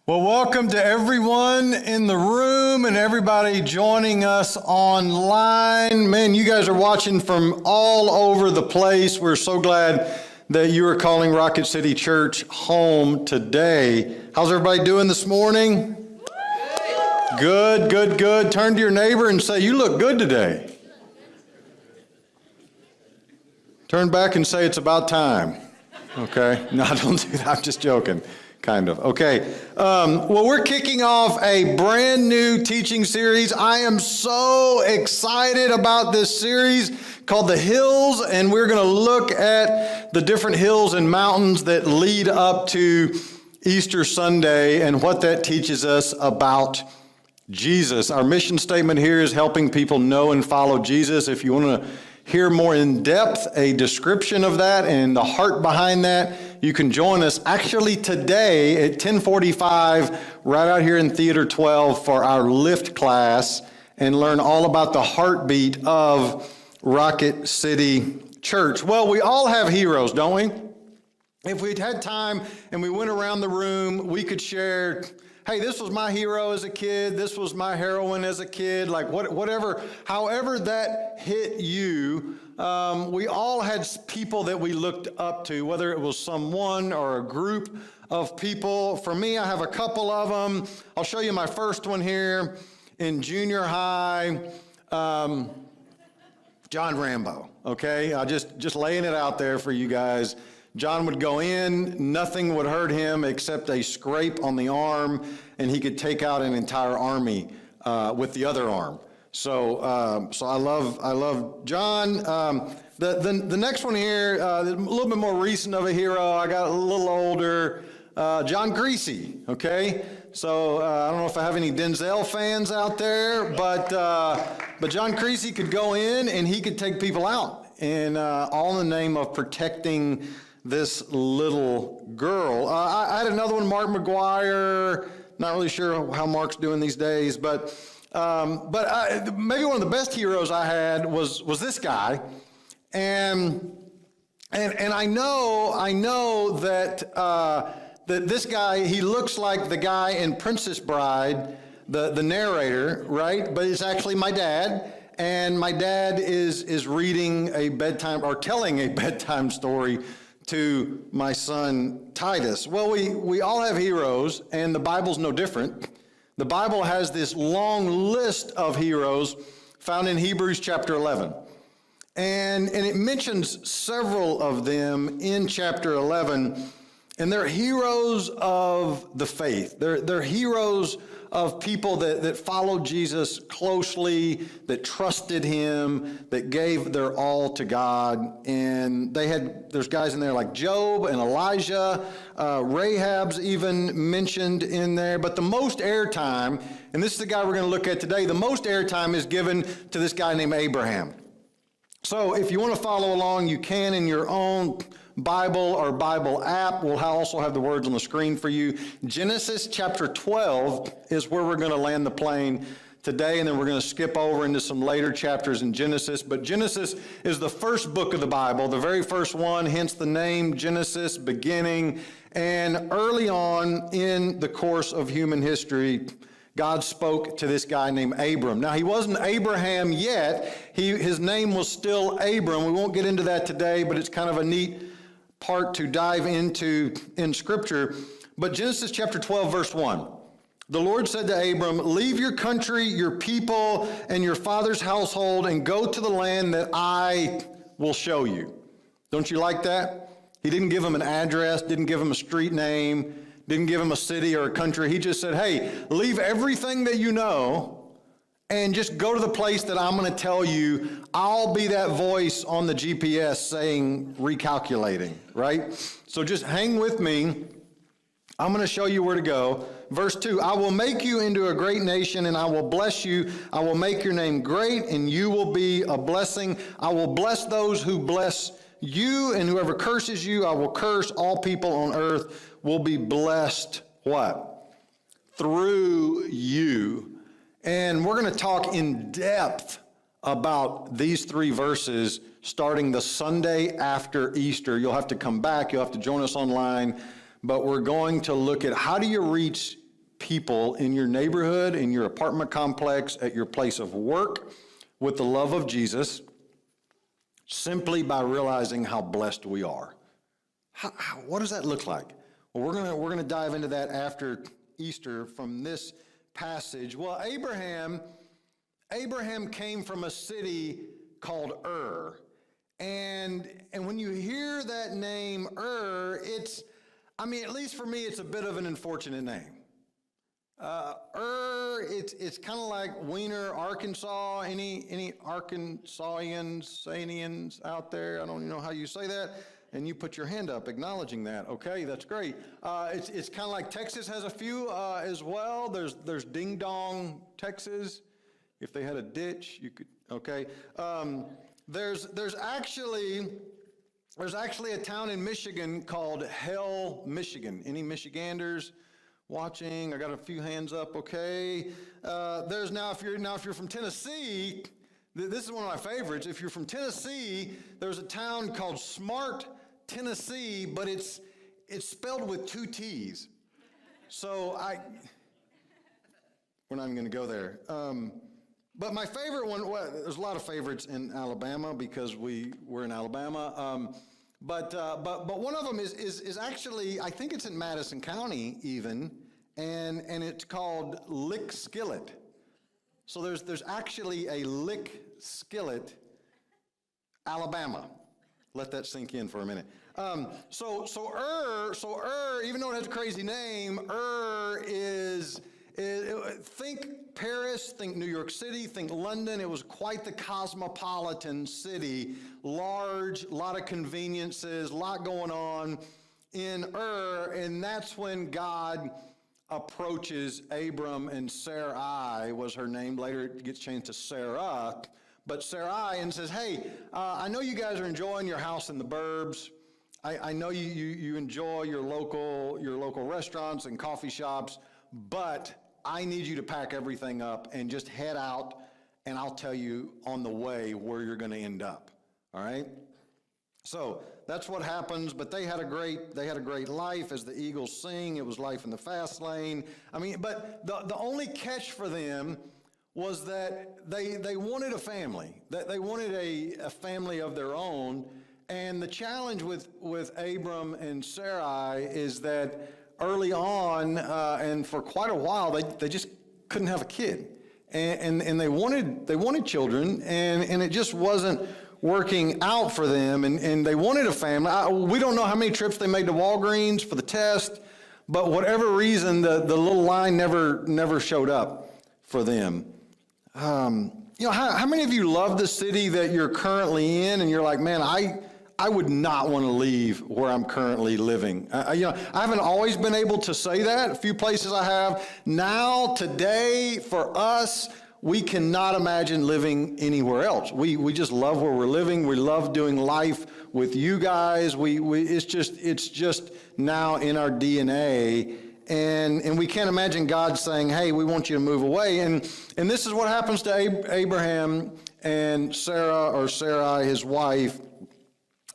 Well, welcome to everyone in the room and everybody joining us online. Man, you guys are watching from all over the place. We're so glad that you are calling Rocket City Church home today. How's everybody doing this morning? Good, good, good. Turn to your neighbor and say, "You look good today." Turn back and say, "It's about time." Okay? No, don't do that. I'm just joking. Kind of. Okay. Well, we're kicking off a brand new teaching series. I am so excited about this series called The Hills, and we're going to look at the different hills and mountains that lead up to Easter Sunday and what that teaches us about Jesus. Our mission statement here is helping people know and follow Jesus. If you want to hear more in depth, a description of that and the heart behind that, you can join us actually today at 10:45 right out here in Theater 12 for our Lift class and learn all about the heartbeat of Rocket City Church. Well, we all have heroes, don't we? If we'd had time and we went around the room, we could share, hey, this was my hero as a kid, this was my heroine as a kid, like whatever, however that hit you. We all had people that we looked up to, whether it was someone or a group of people. For me, I have a couple of them. I'll show you my first one here in junior high. John Rambo, okay? I just laying it out there for you guys. John would go in, nothing would hurt him except a scrape on the arm, and he could take out an entire army with the other arm. So I love John. The next one here, a little bit more recent of a hero. I got a little older. John Greasy, okay? So I don't know if I have any Denzel fans out there, but John Greasy could go in and he could take people out, and all in the name of protecting this little girl. I had another one, Mark McGuire. Not really sure how Mark's doing these days, but maybe one of the best heroes I had was this guy, and I know that that this guy, he looks like the guy in Princess Bride, the narrator, right? But it's actually my dad. And my dad is reading a bedtime or telling a bedtime story to my son Titus. Well, we all have heroes, and the Bible's no different. The Bible has this long list of heroes found in Hebrews chapter 11. And it mentions several of them in chapter 11, and they're heroes of the faith. They're heroes of people that followed Jesus closely, that trusted him, that gave their all to God. And there's guys in there like Job and Elijah, Rahab's even mentioned in there. But the most airtime, and this is the guy we're going to look at today, the most airtime is given to this guy named Abraham. So if you want to follow along, you can in your own Bible or Bible app. We'll also have the words on the screen for you. Genesis chapter 12 is where we're going to land the plane today, and then we're going to skip over into some later chapters in Genesis. But Genesis is the first book of the Bible, the very first one, hence the name Genesis, beginning. And early on in the course of human history, God spoke to this guy named Abram. Now, he wasn't Abraham yet. His name was still Abram. We won't get into that today, but it's kind of a neat part to dive into in Scripture. But Genesis chapter 12, verse 1. The Lord said to Abram, "Leave your country, your people, and your father's household, and go to the land that I will show you." Don't you like that? He didn't give him an address, didn't give him a street name, didn't give him a city or a country. He just said, hey, leave everything that you know and just go to the place that I'm going to tell you. I'll be that voice on the GPS saying, recalculating, right? So just hang with me. I'm going to show you where to go. Verse 2, I will make you into a great nation, and I will bless you. I will make your name great, and you will be a blessing. I will bless those who bless you, and whoever curses you, I will curse. All people on earth will be blessed, what? Through you. And we're going to talk in depth about these three verses starting the Sunday after Easter. You'll have to come back. You'll have to join us online. But we're going to look at how do you reach people in your neighborhood, in your apartment complex, at your place of work with the love of Jesus simply by realizing how blessed we are. What does that look like? Well, we're gonna dive into that after Easter from this passage. Well, Abraham came from a city called Ur. And when you hear that name Ur, at least for me, it's a bit of an unfortunate name. It's kind of like Wiener, Arkansas. Any Arkansasians out there? I don't even know how you say that. And you put your hand up acknowledging that. Okay, that's great. It's kind of like Texas has a few as well. There's Ding Dong, Texas. If they had a ditch, you could. Okay. There's actually a town in Michigan called Hell, Michigan. Any Michiganders watching? I got a few hands up. Okay. If you're from Tennessee, this is one of my favorites. If you're from Tennessee, there's a town called Smart, Tennessee, but it's spelled with 2 T's. So we're not even going to go there. But my favorite one, well, there's a lot of favorites in Alabama because we're in Alabama. But one of them is actually, I think it's in Madison County even, and it's called Lick Skillet. So there's actually a Lick Skillet, Alabama. Let that sink in for a minute. So Ur, even though it has a crazy name, Ur is think Paris, think New York City, think London. It was quite the cosmopolitan city, large, a lot of conveniences, a lot going on in Ur, and that's when God approaches Abram, and Sarai was her name. Later it gets changed to Sarah, but Sarai, and says, hey, I know you guys are enjoying your house in the burbs. I know you enjoy your local restaurants and coffee shops, but I need you to pack everything up and just head out, and I'll tell you on the way where you're going to end up. All right? So that's what happens, but they had a great life. As the Eagles sing, it was life in the fast lane. But the only catch for them was that they wanted a family, that they wanted a family of their own. And the challenge with Abram and Sarai is that early on, and for quite a while, they just couldn't have a kid, and they wanted children, and it just wasn't working out for them, and they wanted a family. We don't know how many trips they made to Walgreens for the test, but whatever reason, the little line never showed up for them. How many of you love the city that you're currently in, and you're like, man, I would not want to leave where I'm currently living. I haven't always been able to say that. A few places I have. Now, today, for us, we cannot imagine living anywhere else. We just love where we're living. We love doing life with you guys. It's just now in our DNA. And we can't imagine God saying, hey, we want you to move away. And this is what happens to Abraham and Sarah, or Sarai, his wife.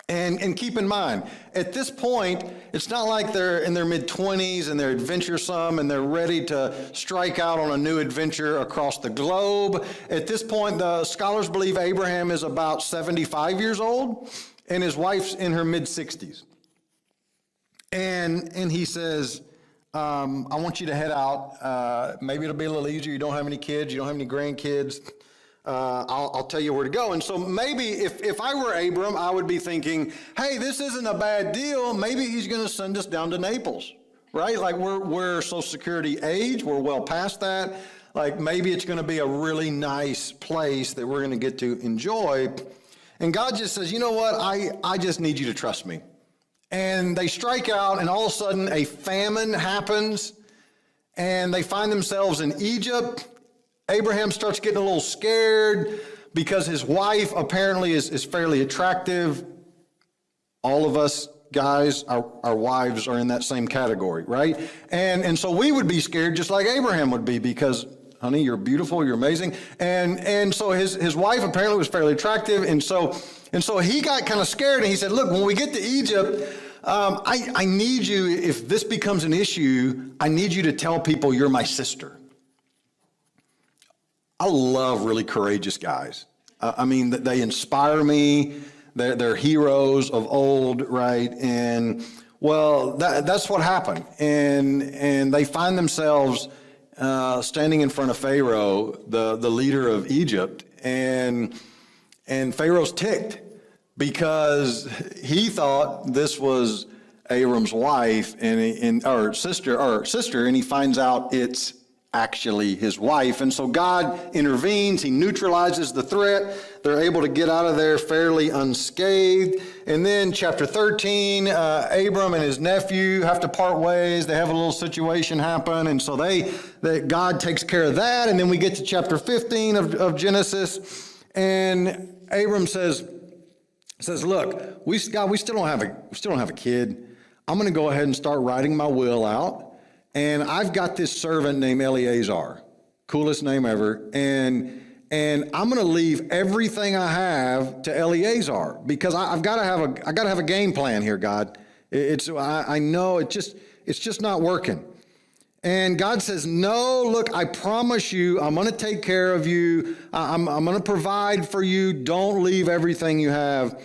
And keep in mind, at this point, it's not like they're in their mid-20s and they're adventuresome and they're ready to strike out on a new adventure across the globe. At this point, the scholars believe Abraham is about 75 years old and his wife's in her mid-60s. And he says, I want you to head out. Maybe it'll be a little easier. You don't have any kids. You don't have any grandkids. I'll tell you where to go. And so maybe if I were Abram, I would be thinking, hey, this isn't a bad deal. Maybe he's going to send us down to Naples, right? Like we're Social Security age. We're well past that. Like maybe it's going to be a really nice place that we're going to get to enjoy. And God just says, you know what? I just need you to trust me. And they strike out, and all of a sudden a famine happens, and they find themselves in Egypt. Abraham starts getting a little scared because his wife apparently is fairly attractive. All of us guys, our wives are in that same category, right? And so we would be scared just like Abraham would be because, honey, you're beautiful, you're amazing. And so his wife apparently was fairly attractive. And so he got kind of scared, and he said, look, when we get to Egypt, I need you, if this becomes an issue, I need you to tell people you're my sister. I love really courageous guys. I mean, they inspire me. They're heroes of old, right? And well, that's what happened. And they find themselves standing in front of Pharaoh, the leader of Egypt, and Pharaoh's ticked because he thought this was Abram's wife or sister, and he finds out it's actually his wife. And so God intervenes, he neutralizes the threat. They're able to get out of there fairly unscathed. And then chapter 13, Abram and his nephew have to part ways. They have a little situation happen. And so God takes care of that. And then we get to chapter 15 of Genesis. And Abram says, look, we still don't have a kid. I'm going to go ahead and start writing my will out. And I've got this servant named Eleazar, coolest name ever, and I'm going to leave everything I have to Eleazar because I've got to have a game plan here, God. I know it's just not working. And God says, no, look, I promise you, I'm going to take care of you. I'm going to provide for you. Don't leave everything you have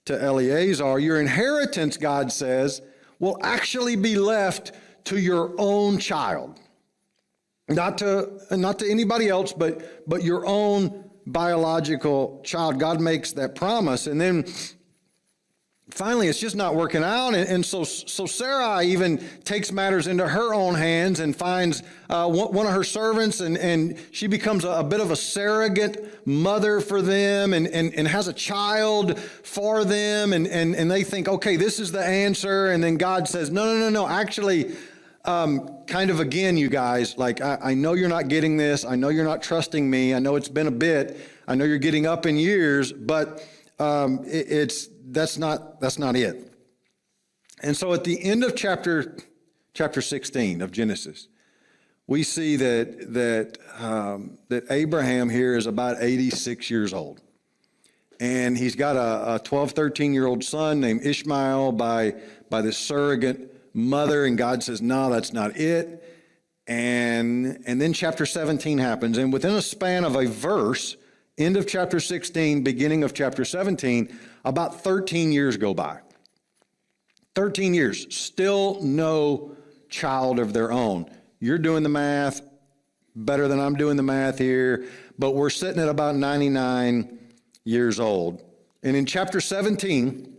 to Eleazar. Your inheritance, God says, will actually be left to your own child, not to anybody else, but your own biological child. God makes that promise, and then finally, it's just not working out, and so Sarah even takes matters into her own hands and finds one of her servants, and she becomes a bit of a surrogate mother for them, and has a child for them, and they think, okay, this is the answer, and then God says, no, actually. Kind of again, you guys, like, I know you're not getting this. I know you're not trusting me. I know it's been a bit. I know you're getting up in years, but that's not it. And so at the end of chapter 16 of Genesis, we see that Abraham here is about 86 years old. And he's got a 12, 13-year-old son named Ishmael by this surrogate mother, and God says, no, that's not it. And then chapter 17 happens, and within a span of a verse, end of chapter 16, beginning of chapter 17, about 13 years go by. 13 years, still no child of their own. You're doing the math better than I'm doing the math here, but we're sitting at about 99 years old. And in chapter 17,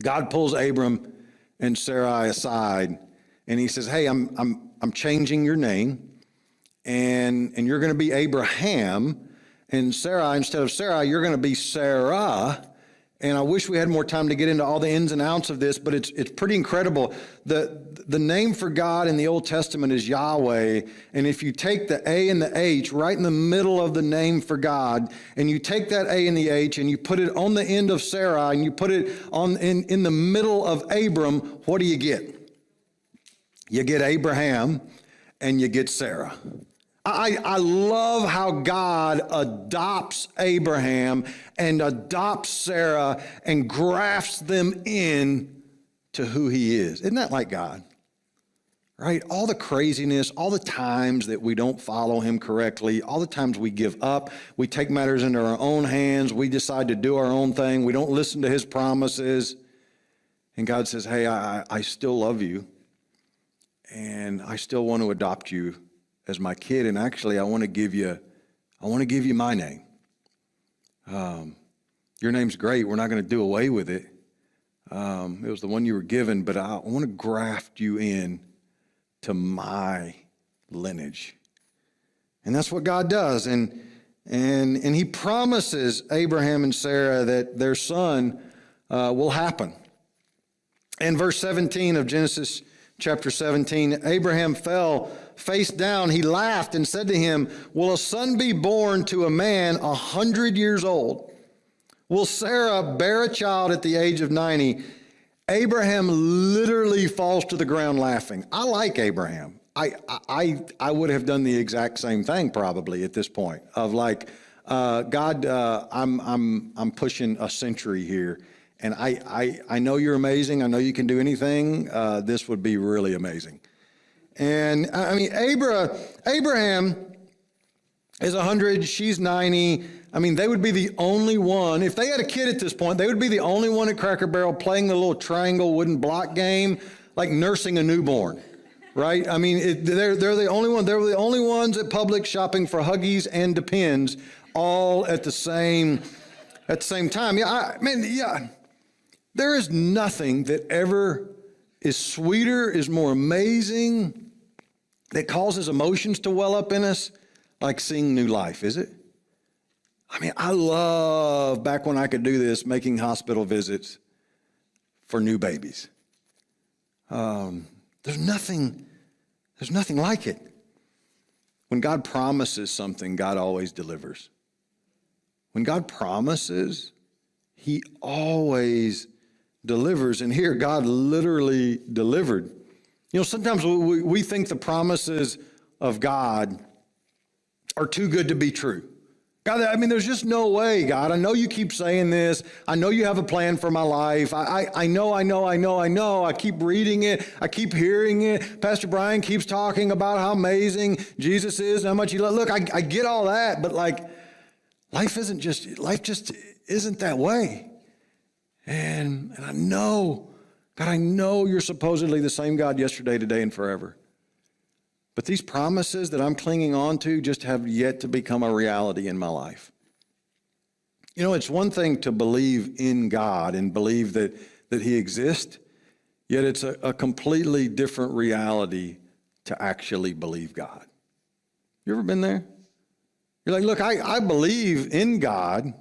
God pulls Abram and Sarai aside, and he says, hey, I'm changing your name, and you're going to be Abraham, and Sarai, instead of Sarai, you're going to be Sarah. And I wish we had more time to get into all the ins and outs of this, but it's pretty incredible. The name for God in the Old Testament is Yahweh, and if you take the A and the H right in the middle of the name for God, and you take that A and the H and you put it on the end of Sarah and you put it in the middle of Abram, what do you get? You get Abraham and you get Sarah. I love how God adopts Abraham and adopts Sarah and grafts them in to who he is. Isn't that like God? Right? All the craziness, all the times that we don't follow him correctly, all the times we give up, we take matters into our own hands, we decide to do our own thing, we don't listen to his promises. And God says, hey, I still love you, and I still want to adopt you as my kid, and actually I want to give you my name. Your name's great. We're not going to do away with it. It was the one you were given, but I want to graft you in to my lineage. And that's what God does. And he promises Abraham and Sarah that their son will happen. In verse 17 of Genesis chapter 17, Abraham fell face down. He laughed and said to him, will a son be born to a man 100 years old? Will Sarah bear a child at the age of 90? Abraham literally falls to the ground laughing. I like Abraham. I would have done the exact same thing probably at this point of like, God, I'm pushing a century here, And I know you're amazing. I know you can do anything. This would be really amazing. And I mean, Abraham is 100. She's 90. I mean, they would be the only one. If they had a kid at this point, they would be the only one at Cracker Barrel playing the little triangle wooden block game, like nursing a newborn, right? I mean, they're the only one. They were the only ones at Publix shopping for Huggies and Depends, all at the same time. Yeah. There is nothing that ever is sweeter, is more amazing, that causes emotions to well up in us, like seeing new life, is it? I mean, I love, back when I could do this, making hospital visits for new babies. There's nothing like it. When God promises something, God always delivers. When God promises, he always delivers. And here, God literally delivered. You know, sometimes we think the promises of God are too good to be true. God, I mean, there's just no way, God. I know you keep saying this. I know you have a plan for my life. I know. I keep reading it. I keep hearing it. Pastor Brian keeps talking about how amazing Jesus is and how much he loves. Look, I get all that, but like, life just isn't that way. And I know, God, I know you're supposedly the same God yesterday, today, and forever. But these promises that I'm clinging on to just have yet to become a reality in my life. You know, it's one thing to believe in God and believe that he exists, yet it's a completely different reality to actually believe God. You ever been there? You're like, look, I believe in God.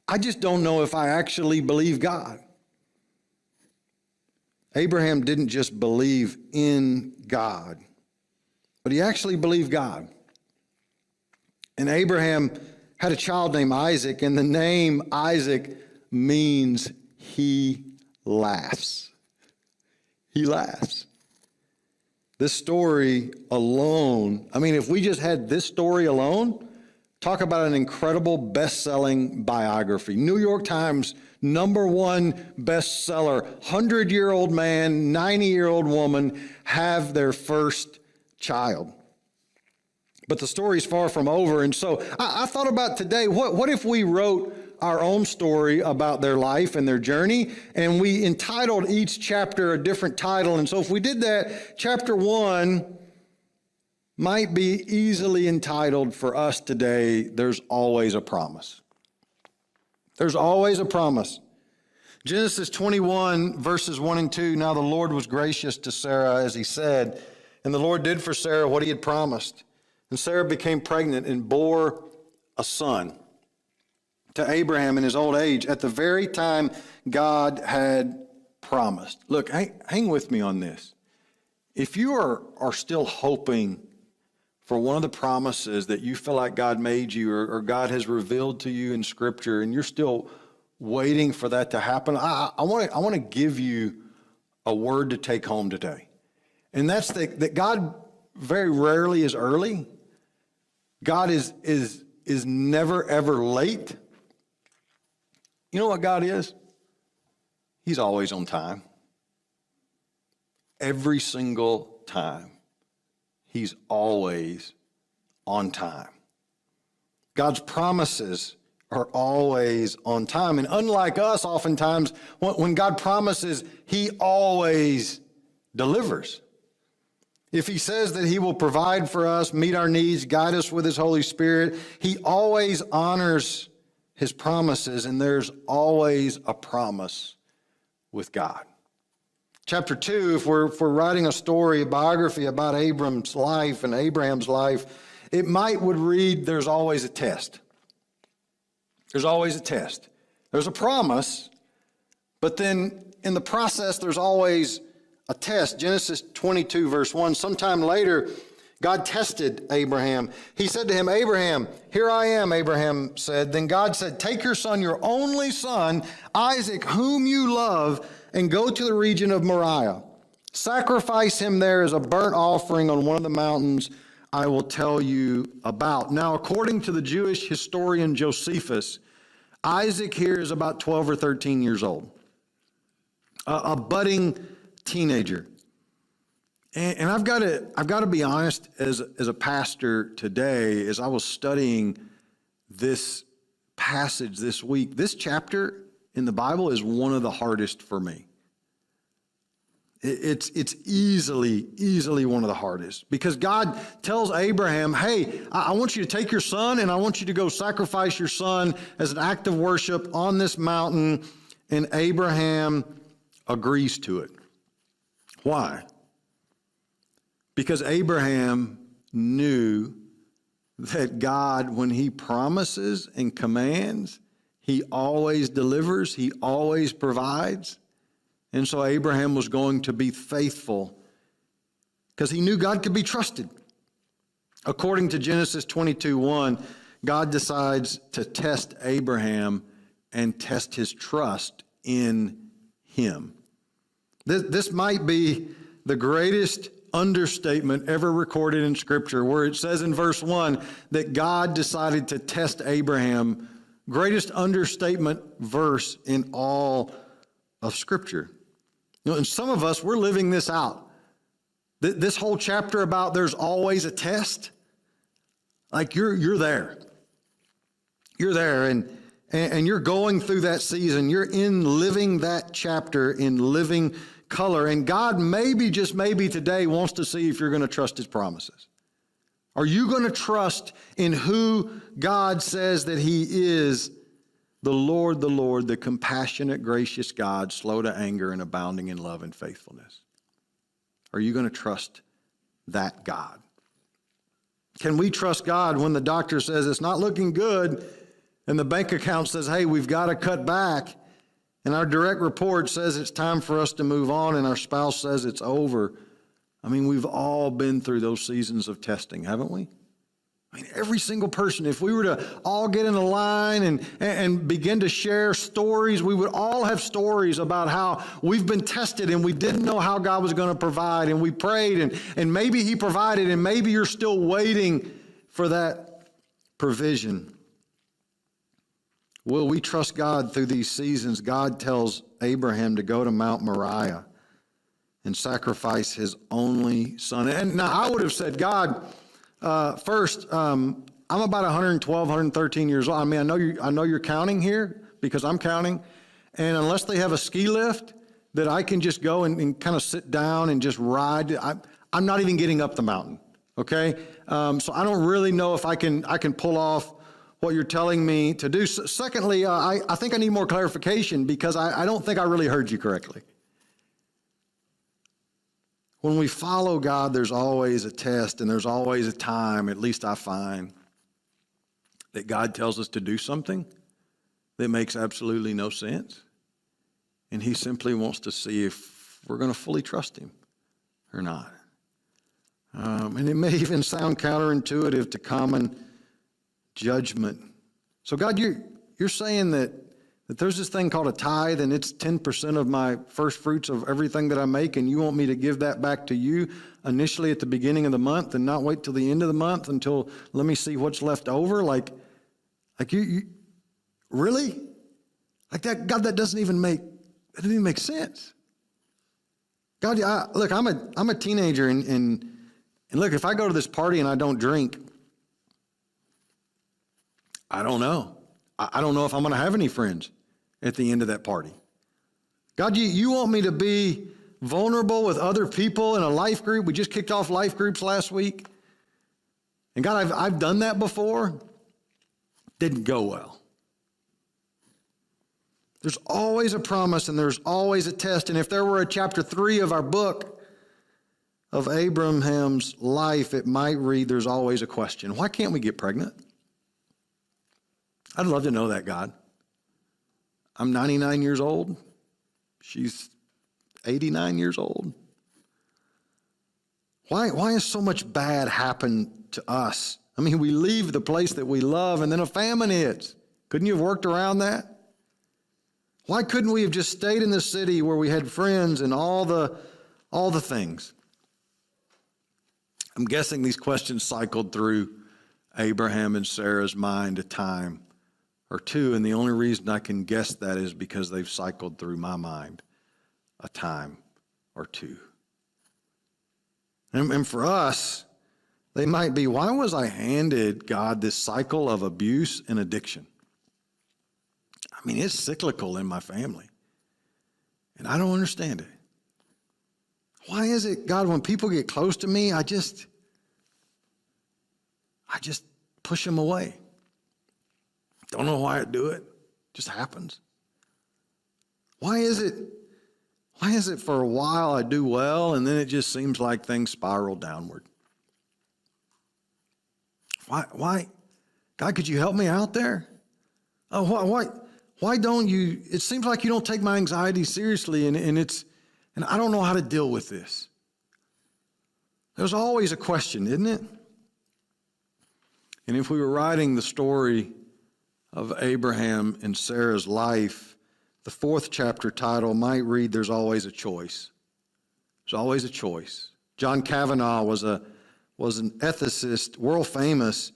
I just don't know if I actually believe God. Abraham didn't just believe in God, but he actually believed God. And Abraham had a child named Isaac, and the name Isaac means he laughs. He laughs. This story alone, I mean, if we just had this story alone, talk about an incredible best-selling biography. New York Times, #1 bestseller. 100-year-old man, 90-year-old woman have their first child. But the story's far from over. And so I thought about today, what if we wrote our own story about their life and their journey, and we entitled each chapter a different title? And so if we did that, chapter 1 might be easily entitled for us today, There's Always a Promise. There's always a promise. Genesis 21, verses 1 and 2, now the Lord was gracious to Sarah, as he said, and the Lord did for Sarah what he had promised. And Sarah became pregnant and bore a son to Abraham in his old age at the very time God had promised. Look, hang with me on this. If you are still hoping for one of the promises that you feel like God made you or God has revealed to you in Scripture, and you're still waiting for that to happen, I want to give you a word to take home today. And that's that God very rarely is early. God is never, ever late. You know what God is? He's always on time. Every single time. He's always on time. God's promises are always on time. And unlike us, oftentimes, when God promises, he always delivers. If he says that he will provide for us, meet our needs, guide us with his Holy Spirit, he always honors his promises, and there's always a promise with God. Chapter 2, if we're writing a story, a biography about Abram's life and Abraham's life, it would read, there's always a test. There's always a test. There's a promise, but then in the process, there's always a test. Genesis 22, verse 1, sometime later, God tested Abraham. He said to him, Abraham, here I am, Abraham said. Then God said, take your son, your only son, Isaac, whom you love, and go to the region of Moriah. Sacrifice him there as a burnt offering on one of the mountains I will tell you about. Now, according to the Jewish historian Josephus, Isaac here is about 12 or 13 years old. a budding teenager. And I've got to be honest, as a pastor today, as I was studying this passage this week, this chapter in the Bible is one of the hardest for me. It's easily one of the hardest, because God tells Abraham, hey, I want you to take your son and I want you to go sacrifice your son as an act of worship on this mountain. And Abraham agrees to it. Why? Because Abraham knew that God, when he promises and commands, he always delivers, he always provides. And so Abraham was going to be faithful because he knew God could be trusted. According to Genesis 22:1, God decides to test Abraham and test his trust in him. This might be the greatest understatement ever recorded in Scripture, where it says in verse 1 that God decided to test Abraham. Greatest understatement verse in all of Scripture. And some of us, we're living this out. This whole chapter about there's always a test, like you're there. You're there, and you're going through that season. You're in living that chapter in living color. And God maybe, just maybe today, wants to see if you're going to trust his promises. Are you going to trust in who God says that he is? The Lord, the compassionate, gracious God, slow to anger and abounding in love and faithfulness. Are you going to trust that God? Can we trust God when the doctor says it's not looking good and the bank account says, hey, we've got to cut back, and our direct report says it's time for us to move on, and our spouse says it's over? I mean, we've all been through those seasons of testing, haven't we? I mean, every single person, if we were to all get in a line and begin to share stories, we would all have stories about how we've been tested and we didn't know how God was going to provide, and we prayed and maybe he provided, and maybe you're still waiting for that provision. Will we trust God through these seasons? God tells Abraham to go to Mount Moriah and sacrifice his only son. And now I would have said, God, first, I'm about 112, 113 years old. I mean, I know you're counting here because I'm counting. And unless they have a ski lift that I can just go and kind of sit down and just ride, I'm not even getting up the mountain. Okay. So I don't really know if I can pull off what you're telling me to do. Secondly, I think I need more clarification because I don't think I really heard you correctly. When we follow God, there's always a test and there's always a time, at least I find, that God tells us to do something that makes absolutely no sense. And he simply wants to see if we're going to fully trust him or not. And it may even sound counterintuitive to common judgment. So God, you're saying that there's this thing called a tithe, and it's 10% of my first fruits of everything that I make, and you want me to give that back to you initially at the beginning of the month and not wait till the end of the month until let me see what's left over? Like you really? Like that, God, that doesn't even make sense. God, look, I'm a teenager, and look, if I go to this party and I don't drink, I don't know. I don't know if I'm going to have any friends at the end of that party. God, you want me to be vulnerable with other people in a life group? We just kicked off life groups last week. And God, I've done that before. Didn't go well. There's always a promise and there's always a test. And if there were a chapter 3 of our book of Abraham's life, it might read, there's always a question. Why can't we get pregnant? I'd love to know that, God. I'm 99 years old. She's 89 years old. Why has so much bad happened to us? I mean, we leave the place that we love and then a famine hits. Couldn't you have worked around that? Why couldn't we have just stayed in the city where we had friends and all the things? I'm guessing these questions cycled through Abraham and Sarah's mind a time or two, and the only reason I can guess that is because they've cycled through my mind a time or two. And for us, they might be, why was I handed, God, this cycle of abuse and addiction? I mean, it's cyclical in my family, and I don't understand it. Why is it, God, when people get close to me, I just push them away? Don't know why I do it. Just happens. Why is it for a while I do well, and then it just seems like things spiral downward? Why? God, could you help me out there? Oh, why don't you? It seems like you don't take my anxiety seriously, and I don't know how to deal with this. There's always a question, isn't it? And if we were writing the story of Abraham and Sarah's life, the 4th chapter title might read, There's Always a Choice. There's always a choice. John Kavanaugh was an ethicist, world famous.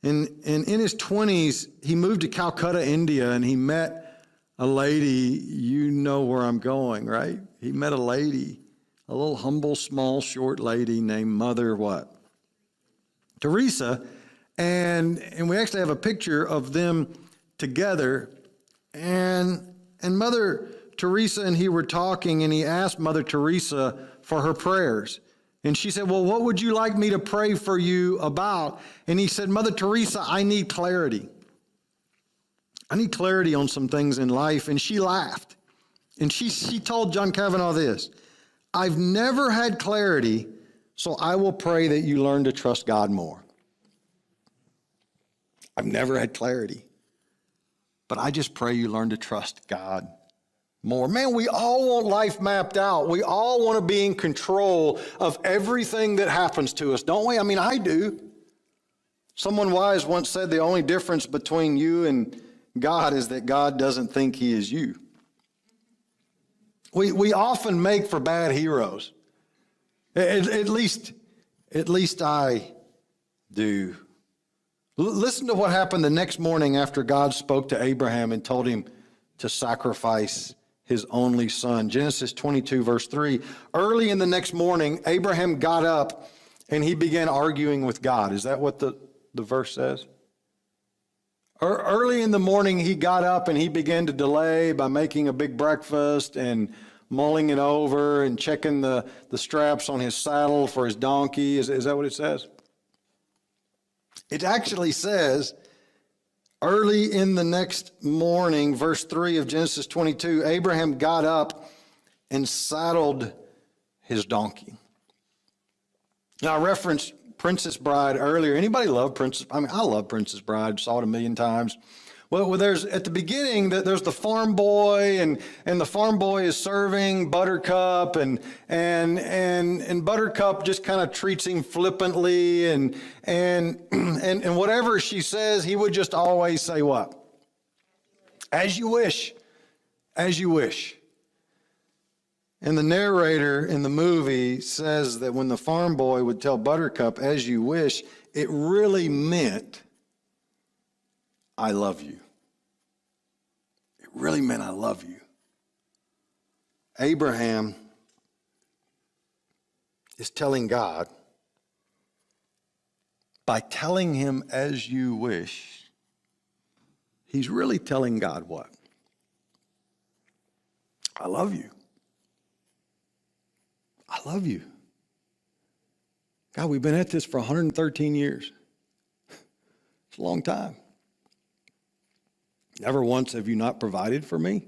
And in his 20s, he moved to Calcutta, India, and he met a lady. You know where I'm going, right? He met a lady, a little humble, small, short lady named Mother what? Teresa. And we actually have a picture of them together. And Mother Teresa and he were talking, and he asked Mother Teresa for her prayers. And she said, well, what would you like me to pray for you about? And he said, Mother Teresa, I need clarity. I need clarity on some things in life. And she laughed. And she told John Kavanaugh this, I've never had clarity, so I will pray that you learn to trust God more. I've never had clarity, but I just pray you learn to trust God more. Man, we all want life mapped out. We all want to be in control of everything that happens to us, don't we? I mean, I do. Someone wise once said the only difference between you and God is that God doesn't think he is you. We often make for bad heroes. At least I do. Listen to what happened the next morning after God spoke to Abraham and told him to sacrifice his only son. Genesis 22, verse 3. Early in the next morning, Abraham got up and he began arguing with God. Is that what the verse says? Early in the morning, he got up and he began to delay by making a big breakfast and mulling it over and checking the straps on his saddle for his donkey. Is that what it says? It actually says, early in the next morning, verse 3 of Genesis 22, Abraham got up and saddled his donkey. Now, I referenced Princess Bride earlier. Anybody love Princess? I mean, I love Princess Bride. Saw it a million times. Well, there's at the beginning, there's the farm boy, and the farm boy is serving Buttercup, and Buttercup just kind of treats him flippantly, and whatever she says, he would just always say what? As you wish, as you wish. And the narrator in the movie says that when the farm boy would tell Buttercup, as you wish, it really meant, I love you. It really meant I love you. Abraham is telling God, by telling him as you wish, he's really telling God what? I love you. I love you. God, we've been at this for 113 years. It's a long time. Never once have you not provided for me.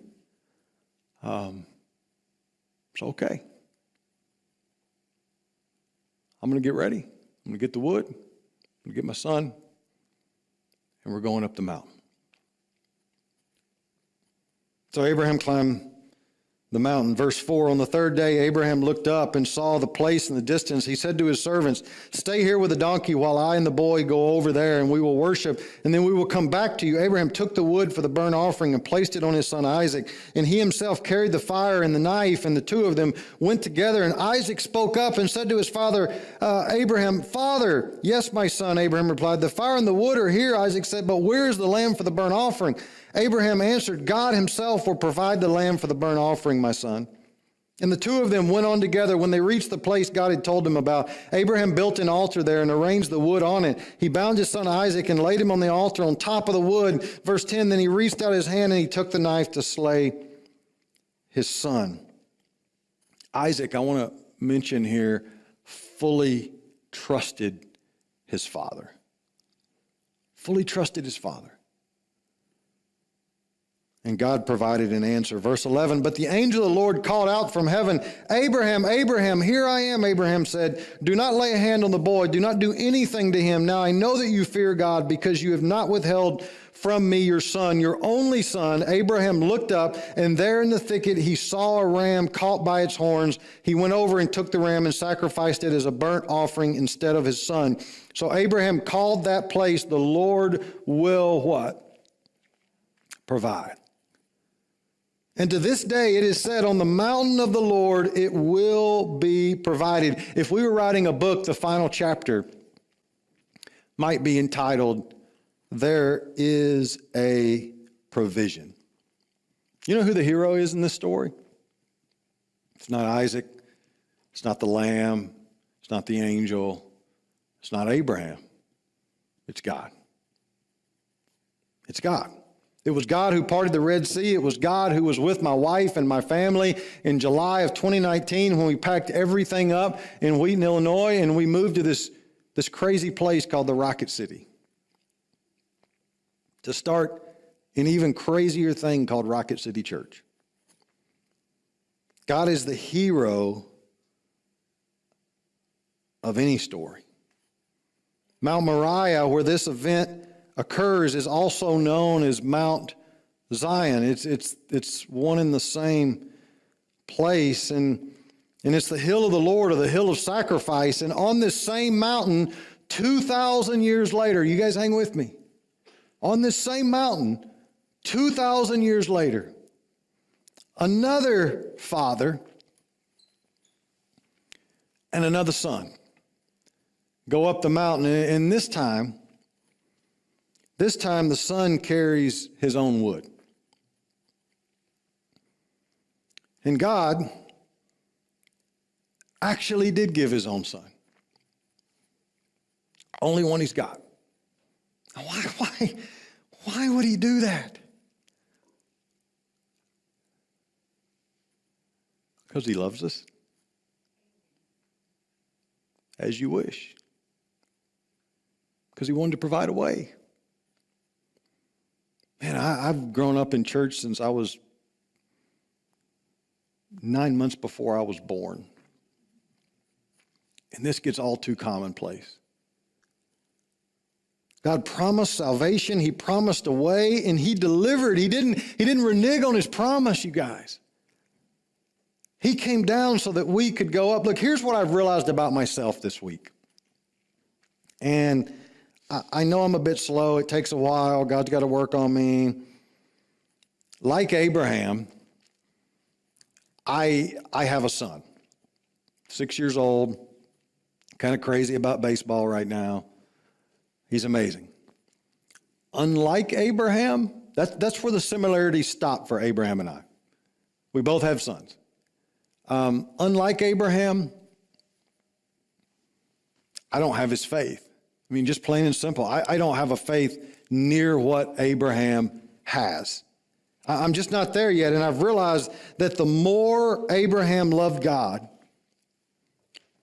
It's okay. I'm going to get ready. I'm going to get the wood. I'm going to get my son. And we're going up the mountain. So Abraham climbed the mountain. Verse 4, on the third day, Abraham looked up and saw the place in the distance. He said to his servants, stay here with the donkey while I and the boy go over there, and we will worship, and then we will come back to you. Abraham took the wood for the burnt offering and placed it on his son Isaac, and he himself carried the fire and the knife, and the two of them went together. And Isaac spoke up and said to his father, Abraham, Father. Yes, my son, Abraham replied. The fire and the wood are here, Isaac said, but where is the lamb for the burnt offering? Abraham answered, God himself will provide the lamb for the burnt offering, my son. And the two of them went on together. When they reached the place God had told them about, Abraham built an altar there and arranged the wood on it. He bound his son Isaac and laid him on the altar on top of the wood. Verse 10, then he reached out his hand and he took the knife to slay his son. Isaac, I want to mention here, fully trusted his father. Fully trusted his father. And God provided an answer. Verse 11, but the angel of the Lord called out from heaven, Abraham, Abraham, here I am, Abraham said. Do not lay a hand on the boy. Do not do anything to him. Now I know that you fear God because you have not withheld from me your son, your only son. Abraham looked up, and there in the thicket he saw a ram caught by its horns. He went over and took the ram and sacrificed it as a burnt offering instead of his son. So Abraham called that place, the Lord will what? Provide. And to this day it is said, on the mountain of the Lord it will be provided. If we were writing a book, the final chapter might be entitled, There is a Provision. You know who the hero is in this story? It's not Isaac. It's not the lamb. It's not the angel. It's not Abraham. It's God. It's God. It was God who parted the Red Sea. It was God who was with my wife and my family in July of 2019 when we packed everything up in Wheaton, Illinois, and we moved to this crazy place called the Rocket City to start an even crazier thing called Rocket City Church. God is the hero of any story. Mount Moriah, where this event occurs, is also known as Mount Zion. It's one in the same place, and it's the hill of the Lord, or the hill of sacrifice. And on this same mountain, 2,000 years later, you guys hang with me, on this same mountain, 2,000 years later, another father and another son go up the mountain, and this time the son carries his own wood. And God actually did give his own son. Only one he's got. Why would he do that? Because he loves us. As you wish. Because he wanted to provide a way. Man, I've grown up in church since I was 9 months before I was born. And this gets all too commonplace. God promised salvation. He promised a way, and he delivered. He didn't renege on his promise, you guys. He came down so that we could go up. Look, here's what I've realized about myself this week. And I know I'm a bit slow. It takes a while. God's got to work on me. Like Abraham, I have a son, 6 years old, kind of crazy about baseball right now. He's amazing. Unlike Abraham, that's where the similarities stop for Abraham and I. We both have sons. Unlike Abraham, I don't have his faith. I mean, just plain and simple. I don't have a faith near what Abraham has. I'm just not there yet. And I've realized that the more Abraham loved God,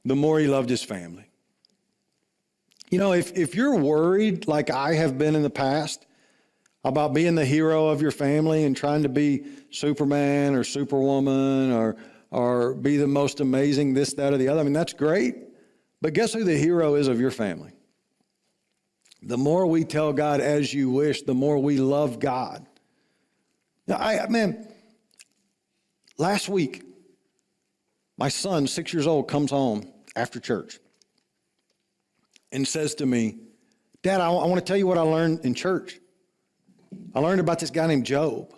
the more he loved his family. You know, if you're worried, like I have been in the past, about being the hero of your family and trying to be Superman or Superwoman or be the most amazing this, that, or the other, I mean, that's great. But guess who the hero is of your family? The more we tell God as you wish, the more we love God. Now, last week, my son, 6 years old, comes home after church and says to me, Dad, I want to tell you what I learned in church. I learned about this guy named Job.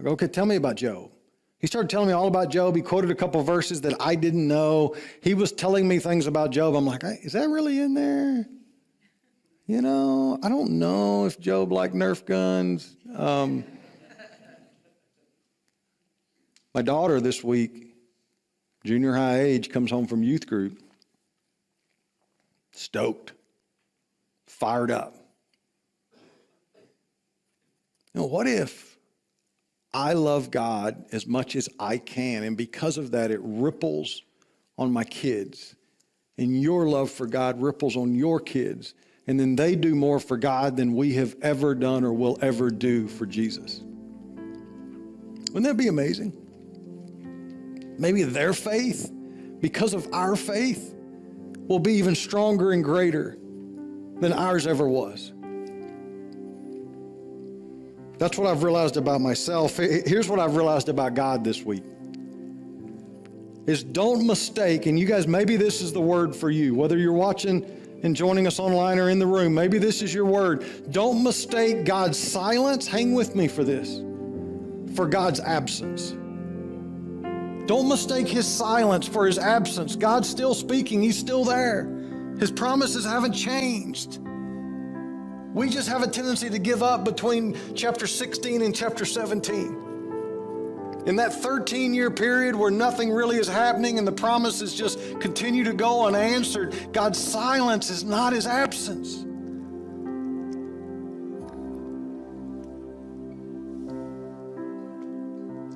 I go, okay, tell me about Job. He started telling me all about Job. He quoted a couple verses that I didn't know. He was telling me things about Job. I'm like, hey, is that really in there? You know, I don't know if Job liked Nerf guns. My daughter this week junior high age, comes home from youth group, stoked, fired up. You know, what if I love God as much as I can, and because of that, it ripples on my kids, and your love for God ripples on your kids, and then they do more for God than we have ever done or will ever do for Jesus? Wouldn't that be amazing? Maybe their faith, because of our faith, will be even stronger and greater than ours ever was. That's what I've realized about myself. Here's what I've realized about God this week. Is don't mistake, and you guys, maybe this is the word for you, whether you're watching and joining us online or in the room, maybe this is your word. Don't mistake God's silence, hang with me for this, for God's absence. Don't mistake his silence for his absence. God's still speaking, he's still there. His promises haven't changed. We just have a tendency to give up between chapter 16 and chapter 17. In that 13-year period where nothing really is happening and the promises just continue to go unanswered, God's silence is not his absence.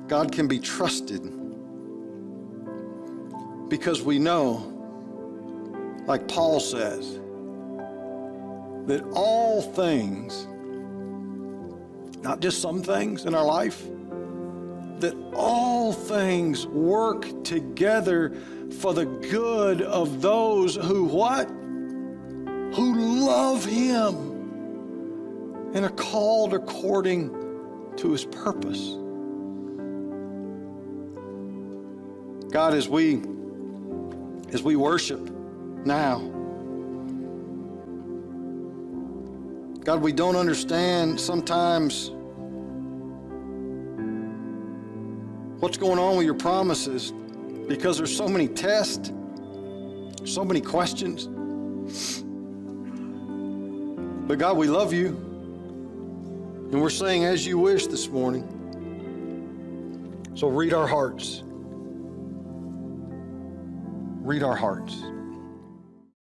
God can be trusted because we know, like Paul says, that all things, not just some things in our life, that all things work together for the good of those who what? Who love him and are called according to his purpose. God, as we worship now, God, we don't understand sometimes what's going on with your promises because there's so many tests, so many questions. But God, we love you, and we're saying as you wish this morning. So read our hearts. Read our hearts.